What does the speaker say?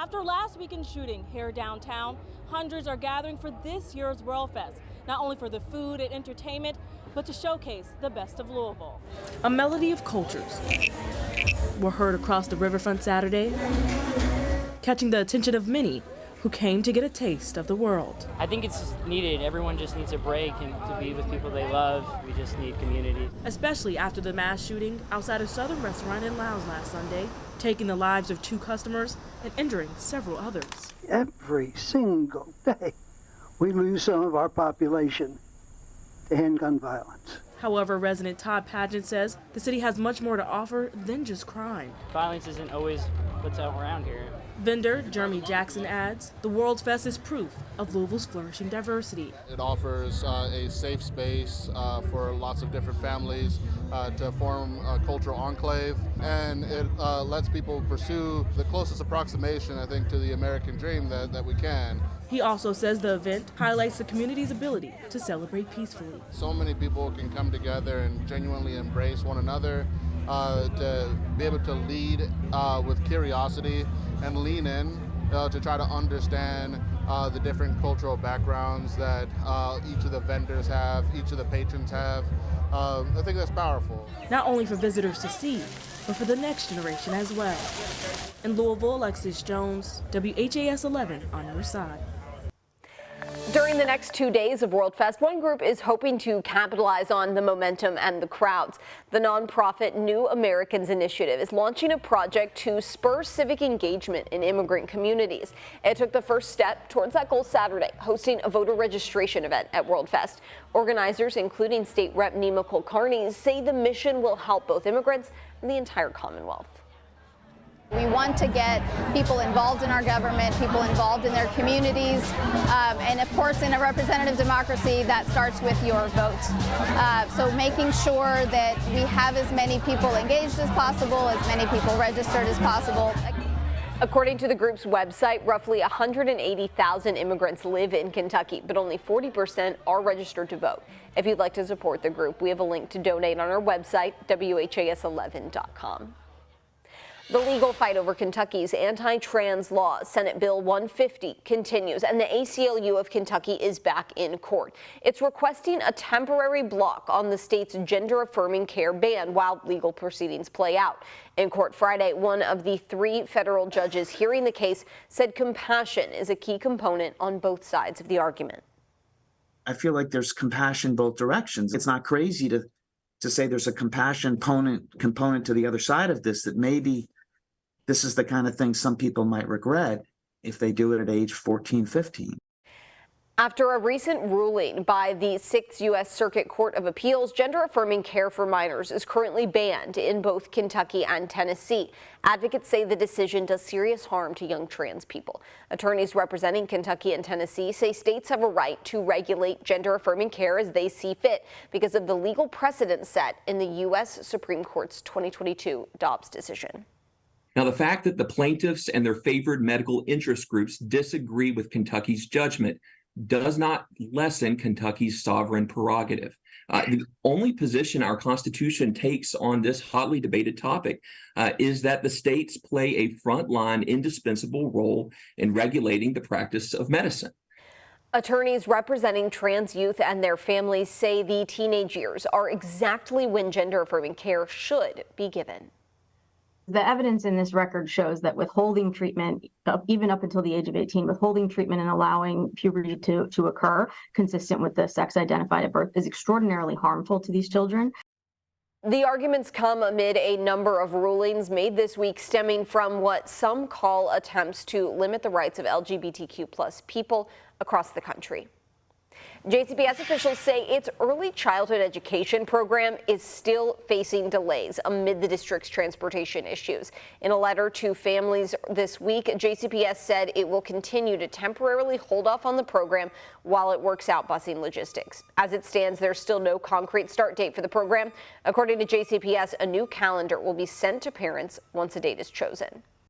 After last weekend's shooting here downtown, hundreds are gathering for this year's World Fest, not only for the food and entertainment, but to showcase the best of Louisville. A melody of cultures were heard across the riverfront Saturday, catching the attention of many who came to get a taste of the world. I think it's needed. Everyone just needs a break and to be with people they love. We just need community. Especially after the mass shooting outside a Southern restaurant in Lowndes last Sunday, taking the lives of 2 customers and injuring several others. Every single day, we lose some of our population to handgun violence. However, resident Todd Pageant says the city has much more to offer than just crime. Violence isn't always what's around here. Vendor Jeremy Jackson adds, the World's Fest is proof of Louisville's flourishing diversity. It offers a safe space for lots of different families to form a cultural enclave, and it lets people pursue the closest approximation, I think, to the American dream that we can. He also says the event highlights the community's ability to celebrate peacefully. So many people can come together and genuinely embrace one another, to be able to lead with curiosity and lean in to try to understand the different cultural backgrounds that each of the vendors have, each of the patrons have. I think that's powerful. Not only for visitors to see, but for the next generation as well. In Louisville, Alexis Jones, WHAS11 on your side. During the next 2 days of World Fest, one group is hoping to capitalize on the momentum and the crowds. The nonprofit New Americans Initiative is launching a project to spur civic engagement in immigrant communities. It took the first step towards that goal Saturday, hosting a voter registration event at World Fest. Organizers, including State Rep Nima Kulkarni, say the mission will help both immigrants and the entire Commonwealth. We want to get people involved in our government, people involved in their communities, and of course in a representative democracy that starts with your vote. So making sure that we have as many people engaged as possible, as many people registered as possible. According to the group's website, roughly 180,000 immigrants live in Kentucky, but only 40% are registered to vote. If you'd like to support the group, we have a link to donate on our website, WHAS11.com. The legal fight over Kentucky's anti-trans law, Senate Bill 150, continues, and the ACLU of Kentucky is back in court. It's requesting a temporary block on the state's gender-affirming care ban while legal proceedings play out. In court Friday, one of the 3 federal judges hearing the case said compassion is a key component on both sides of the argument. I feel like there's compassion both directions. It's not crazy to say there's a compassion component to the other side of this, that maybe this is the kind of thing some people might regret if they do it at age 14, 15. After a recent ruling by the 6th U.S. Circuit Court of Appeals, gender-affirming care for minors is currently banned in both Kentucky and Tennessee. Advocates say the decision does serious harm to young trans people. Attorneys representing Kentucky and Tennessee say states have a right to regulate gender-affirming care as they see fit because of the legal precedent set in the U.S. Supreme Court's 2022 Dobbs decision. Now, the fact that the plaintiffs and their favored medical interest groups disagree with Kentucky's judgment does not lessen Kentucky's sovereign prerogative. The only position our Constitution takes on this hotly debated topic is that the states play a frontline, indispensable role in regulating the practice of medicine. Attorneys representing trans youth and their families say the teenage years are exactly when gender-affirming care should be given. The evidence in this record shows that withholding treatment, even up until the age of 18, withholding treatment and allowing puberty to occur consistent with the sex identified at birth is extraordinarily harmful to these children. The arguments come amid a number of rulings made this week stemming from what some call attempts to limit the rights of LGBTQ+ people across the country. JCPS officials say its early childhood education program is still facing delays amid the district's transportation issues. In a letter to families this week, JCPS said it will continue to temporarily hold off on the program while it works out busing logistics. As it stands, there's still no concrete start date for the program. According to JCPS, a new calendar will be sent to parents once a date is chosen.